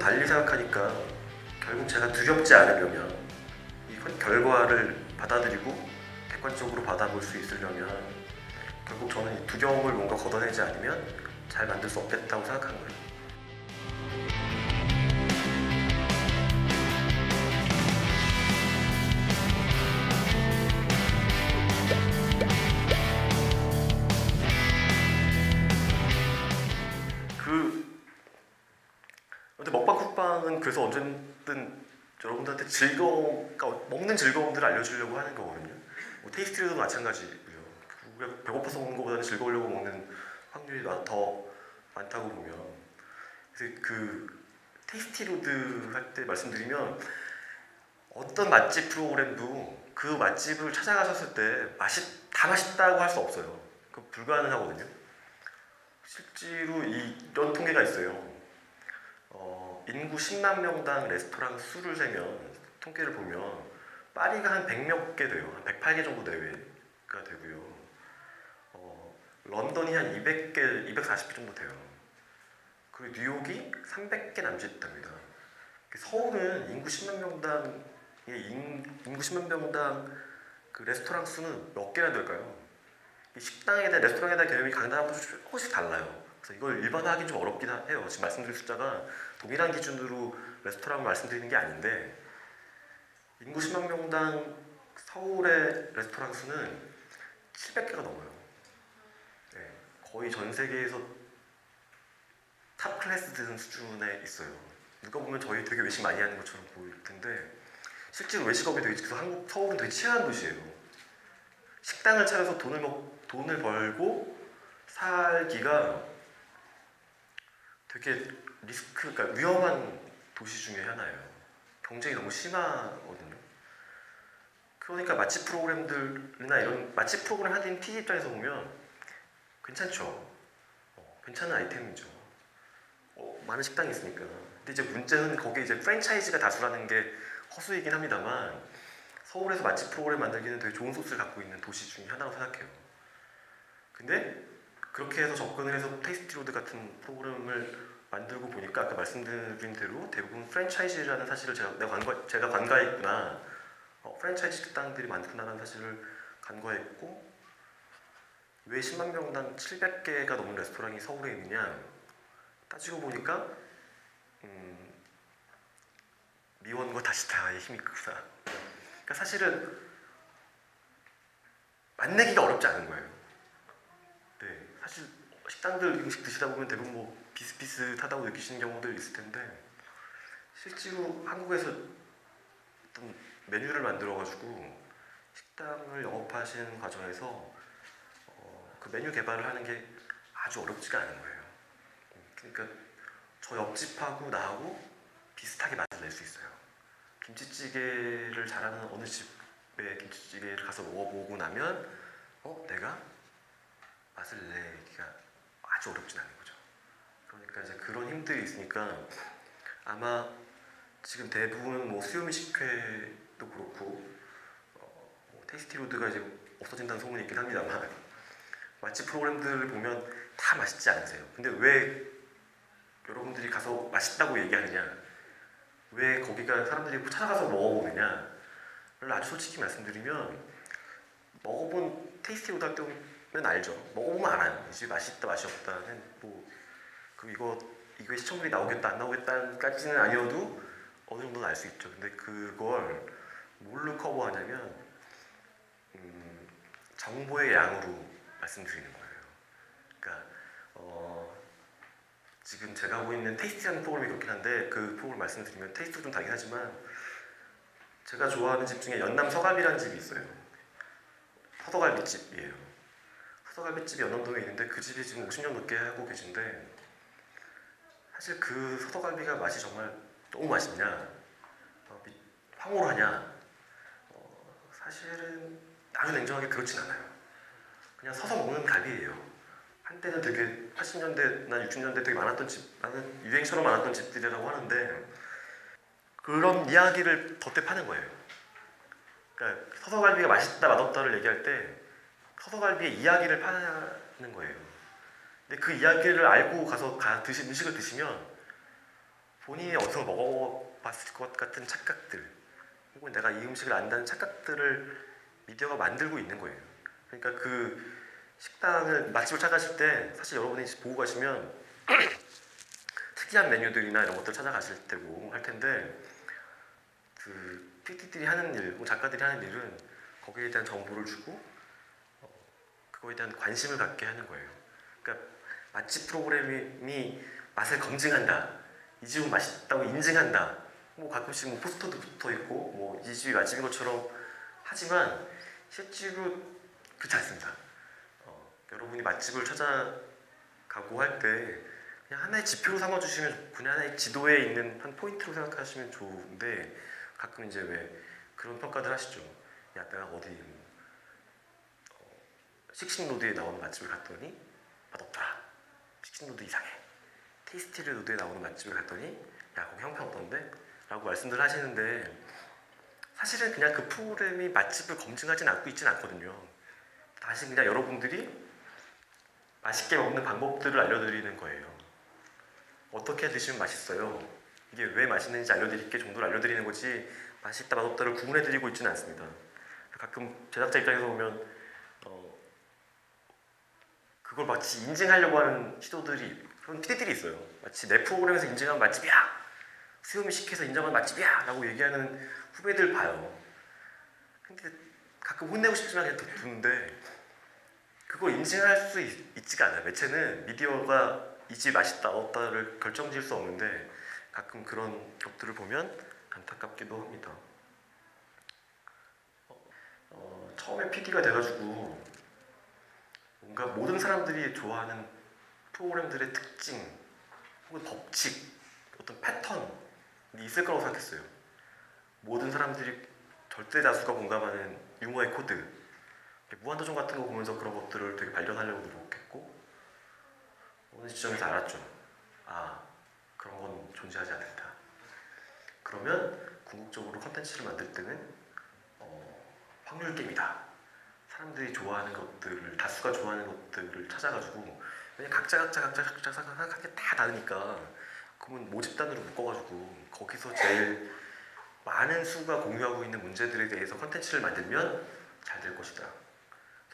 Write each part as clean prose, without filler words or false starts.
달리 생각하니까 결국 제가 두렵지 않으려면 이 결과를 받아들이고 객관적으로 받아볼 수 있으려면 결국 저는 이 두려움을 뭔가 걷어내지 않으면 잘 만들 수 없겠다고 생각한 거예요. 근데 먹방 쿡방은 그래서 언제든 여러분들한테 그러니까 먹는 즐거움들을 알려주려고 하는 거거든요. 뭐 테이스티로도 마찬가지고요. 배고파서 먹는 것보다는 즐거우려고 먹는 확률이 더 많다고 보면, 그래서 그 테이스티로드 할 때 말씀드리면 어떤 맛집 프로그램도 그 맛집을 찾아가셨을 때 다 맛있다고 할 수 없어요. 그 불가능하거든요. 실제로 이런 통계가 있어요. 인구 10만 명당 레스토랑 수를 세면 통계를 보면 파리가 한 100몇 개 돼요. 한 108개 정도 내외가 되고요. 런던이 한 200개, 240개 정도 돼요. 그리고 뉴욕이 300개 남짓답니다. 서울은 인구 10만 명당 그 레스토랑 수는 몇 개나 될까요? 식당에 대한 레스토랑에 대한 개념이 각 나라마다 조금씩 달라요. 그래서 이걸 일반화하기 좀 어렵긴 해요. 지금 말씀드린 숫자가 동일한 기준으로 레스토랑을 말씀드리는 게 아닌데, 인구 10만 명당 서울의 레스토랑 수는 700개가 넘어요. 네, 거의 전 세계에서 탑 클래스 드는 수준에 있어요. 누가 보면 저희 되게 외식 많이 하는 것처럼 보일 텐데 실제로 외식업이 서울은 되게 치안한 도시예요. 식당을 차려서 돈을 벌고 살기가 되게 그러니까 위험한 도시 중에 하나예요. 경쟁이 너무 심하거든요. 그러니까 맛집 프로그램들이나 이런 맛집 프로그램 하는 PD 입장에서 보면 괜찮죠. 괜찮은 아이템이죠. 많은 식당이 있으니까. 근데 이제 문제는 거기에 이제 프랜차이즈가 다수라는 게 허수이긴 합니다만, 서울에서 맛집 프로그램 만들기는 되게 좋은 소스를 갖고 있는 도시 중에 하나라고 생각해요. 근데 그렇게 해서 접근을 해서 테이스티로드 같은 프로그램을 만들고 보니까 아까 말씀드린 대로 대부분 프랜차이즈라는 사실을 제가 간과했구나, 프랜차이즈 식당들이 많구나라는 사실을 간과했고, 왜 10만 명당 700개가 넘는 레스토랑이 서울에 있느냐 따지고 보니까 미원과 다시다의 힘이 크다. 그러니까 사실은 맛내기가 어렵지 않은 거예요. 네, 사실 식당들 음식 드시다 보면 대부분 뭐 비슷비슷하다고 느끼시는 경우도 있을 텐데, 실제로 한국에서 어떤 메뉴를 만들어가지고 식당을 영업하시는 과정에서 그 메뉴 개발을 하는 게 아주 어렵지가 않은 거예요. 그러니까 저 옆집하고 나하고 비슷하게 맛을 낼 수 있어요. 김치찌개를 잘하는 어느 집의 김치찌개를 가서 먹어보고 나면 내가 맛을 내기가 아주 어렵진 않은 거죠. 그러니까 이제 그런 힘들이 있으니까 아마 지금 대부분 뭐 수요미식회도 그렇고 테이스티로드가 이제 없어진다는 소문이 있긴 합니다만, 맛집 프로그램들을 보면 다 맛있지 않으세요. 근데 왜 여러분들이 가서 맛있다고 얘기하느냐, 왜 거기가 사람들이 찾아가서 먹어보느냐를 아주 솔직히 말씀드리면, 먹어본 테이스티로드 할 때면 알죠. 먹어보면 알아요. 이 집 맛있다 맛이 없다는 이거의 시청률이 나오겠다 안 나오겠다까지는 아니어도 어느 정도는 알 수 있죠. 근데 그걸 뭘로 커버하냐면 정보의 양으로 말씀드리는 거예요. 그러니까 지금 제가 하고 있는 테이스티라는 프로그램이 그렇긴 한데, 그 프로그램 말씀드리면 테이스트도 좀 다르긴 하지만, 제가 좋아하는 집 중에 연남 서갈비라는 집이 있어요. 서서갈비집이에요. 서서갈비집이 연남동에 있는데 그 집이 지금 50년 넘게 하고 계신데, 사실 그 서서갈비가 맛이 정말 너무 맛있냐, 황홀하냐, 사실은 아주 냉정하게 그렇진 않아요. 그냥 서서 먹는 갈비예요. 한때는 되게 80년대나 60년대 되게 많은 유행처럼 많았던 집들이라고 하는데, 그런 이야기를 덧대 파는 거예요. 그러니까 서서갈비가 맛있다 맛없다를 얘기할 때 서서갈비의 이야기를 파는 거예요. 근데 그 이야기를 알고 가서 음식을 드시면 본인이 어디서 먹어봤을 것 같은 착각들, 혹은 내가 이 음식을 안다는 착각들을 미디어가 만들고 있는 거예요. 그러니까 그 식당을 맛집을 찾아가실 때 사실 여러분이 보고 가시면 특이한 메뉴들이나 이런 것들 찾아가실 테고 할 텐데, 그 PD들이 하는 일, 혹은 작가들이 하는 일은 거기에 대한 정보를 주고 그거에 대한 관심을 갖게 하는 거예요. 그러니까 맛집 프로그램이 맛을 검증한다, 이 집은 맛있다고 인증한다, 뭐 가끔씩 뭐 포스터도 붙어 있고 뭐 이 집이 맛집인 것처럼 하지만 실제로 그렇지 않습니다. 여러분이 맛집을 찾아가고 할 때 그냥 하나의 지표로 삼아주시면, 그냥 하나의 지도에 있는 한 포인트로 생각하시면 좋은데, 가끔 이제 왜 그런 평가들 하시죠. 야, 내가 어디 식신로드에 나오는 맛집을 갔더니 맛없더라, 식신로드 이상해. 테이스티 로드에 나오는 맛집을 갔더니 야, 거기 형평 어떤데? 라고 말씀들 하시는데, 사실은 그냥 그 프로그램이 맛집을 검증하진 않고 있진 않거든요. 다시 그냥 여러분들이 맛있게 먹는 방법들을 알려드리는 거예요. 어떻게 드시면 맛있어요, 이게 왜 맛있는지 알려드릴게 정도를 알려드리는 거지, 맛있다 맛없다를 구분해드리고 있지는 않습니다. 가끔 제작자 입장에서 보면 그걸 마치 인증하려고 하는 시도들이, 그런 PD들이 있어요. 마치 내 프로그램에서 인증한 맛집이야, 수요미 식해서 인정한 맛집이야 라고 얘기하는 후배들 봐요. 근데 가끔 혼내고 싶지만 그냥 두는데, 그거 인증할 수 있지가 않아요. 매체는 미디어가 이 집 맛있다 없다를 결정지을 수 없는데, 가끔 그런 격들을 보면 안타깝기도 합니다. 처음에 PD가 돼가지고 뭔가 모든 사람들이 좋아하는 프로그램들의 특징 혹은 법칙, 어떤 패턴이 있을 거라고 생각했어요. 모든 사람들이 절대 다수가 공감하는 유머의 코드, 무한도전 같은 거 보면서 그런 것들을 되게 발견하려고 노력했고, 어느 지점에서 알았죠. 아, 그런 건 존재하지 않는다. 그러면 궁극적으로 컨텐츠를 만들 때는 확률 게임이다. 사람들이 좋아하는 것들을, 다수가 좋아하는 것들을 찾아가지고, 왜냐 각자 생각하는 게 다 다르니까, 그러면 모집단으로 묶어가지고 거기서 제일 많은 수가 공유하고 있는 문제들에 대해서 컨텐츠를 만들면 잘 될 것이다.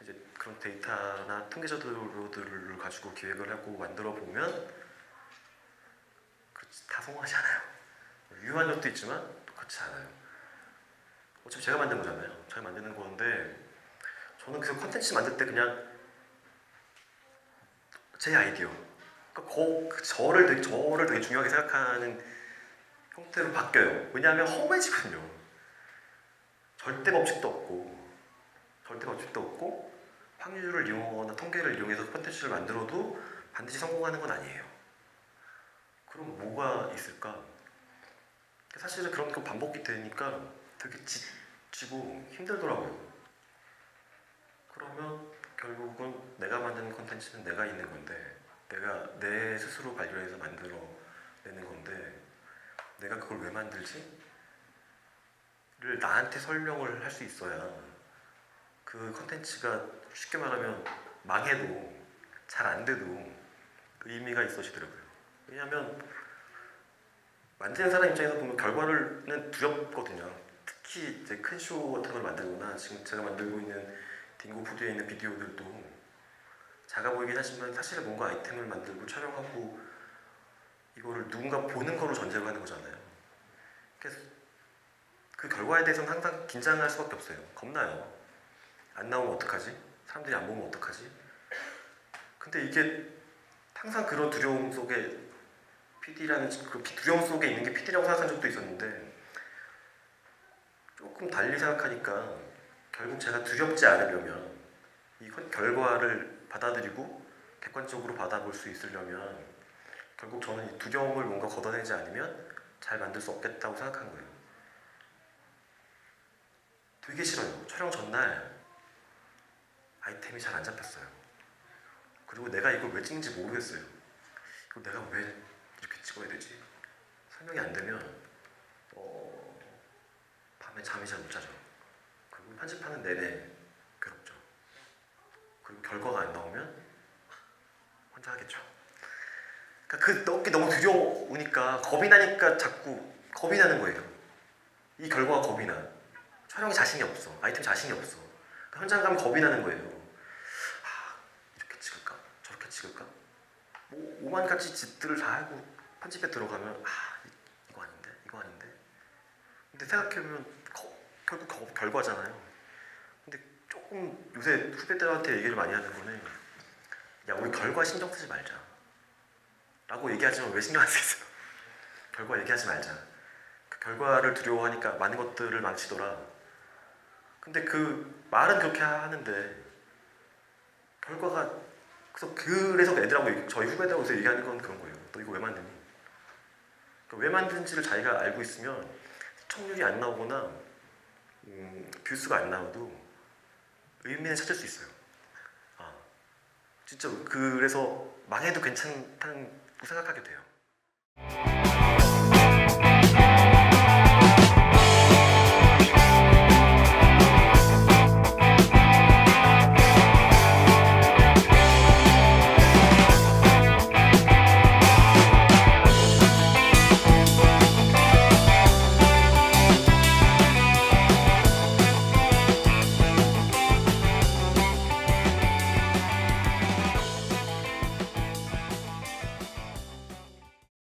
이제 그런 데이터나 통계 자료들을 가지고 기획을 하고 만들어 보면 다 성공하지 않아요. 유효한 것도 있지만 또 그렇지 않아요. 어차피 제가 만든 거잖아요. 제가 만드는 건데, 저는 그래서 컨텐츠 만들 때 그냥 제 아이디어, 그러니까 저를 되게 중요하게 생각하는 형태로 바뀌어요. 왜냐하면 허무해지거든요. 절대 법칙도 없고 확률을 이용하거나 통계를 이용해서 콘텐츠를 만들어도 반드시 성공하는 건 아니에요. 그럼 뭐가 있을까? 사실은 그런 거 반복이 되니까 되게 지치고 힘들더라고요. 그러면 결국은 내가 만드는 콘텐츠는 내가 있는 건데, 내가 내 스스로 발견해서 만들어내는 건데, 내가 그걸 왜 만들지? 를 나한테 설명을 할 수 있어야 그 컨텐츠가 쉽게 말하면 망해도, 잘 안 돼도 의미가 있어지더라고요. 왜냐하면 만드는 사람 입장에서 보면 결과는 두렵거든요. 특히 이제 큰 쇼 같은 걸 만들거나, 지금 제가 만들고 있는 딩고푸드에 있는 비디오들도 작아 보이긴 하지만 사실은 뭔가 아이템을 만들고 촬영하고 이거를 누군가 보는 거로 전제로 하는 거잖아요. 그래서 그 결과에 대해서는 항상 긴장할 수밖에 없어요. 겁나요. 안 나오면 어떡하지? 사람들이 안 보면 어떡하지? 근데 이게 항상 그런 두려움 속에 PD라는 그 두려움 속에 있는 게 PD라고 생각한 적도 있었는데, 조금 달리 생각하니까 결국 제가 두렵지 않으려면, 이 결과를 받아들이고 객관적으로 받아볼 수 있으려면 결국 저는 이 두려움을 뭔가 걷어내지 않으면 잘 만들 수 없겠다고 생각한 거예요. 되게 싫어요. 촬영 전날 아이템이 잘 안 잡혔어요. 그리고 내가 이걸 왜 찍는지 모르겠어요. 이걸 내가 왜 이렇게 찍어야 되지? 설명이 안 되면 밤에 잠이 잘 못 자죠. 그리고 편집하는 내내 괴롭죠. 그리고 결과가 안 나오면 혼자 하겠죠. 그게 너무 두려우니까 겁이 나니까 자꾸 겁이 나는 거예요. 이 결과가 겁이 나. 촬영에 자신이 없어. 아이템 자신이 없어. 현장 가면 겁이 나는 거예요. 이렇게 찍을까? 저렇게 찍을까? 뭐 오만 가지 짓들을 다 하고 편집에 들어가면 이거 아닌데. 근데 생각해보면 결국 결과잖아요. 근데 조금 요새 후배들한테 얘기를 많이 하는 거는 야 우리 결과 신경 쓰지 말자 라고 얘기하지만 왜 신경 안 쓰겠어요? 결과 얘기하지 말자. 그 결과를 두려워하니까 많은 것들을 망치더라. 근데 그 말은 그렇게 하는데 결과가 그래서 애들하고 저희 후배들하고 얘기하는 건 그런 거예요. 너 이거 왜 만드니? 그러니까 왜 만드는지를 자기가 알고 있으면 시청률이 안 나오거나 뷰수가 안 나와도 의미는 찾을 수 있어요. 진짜 그래서 망해도 괜찮다고 생각하게 돼요.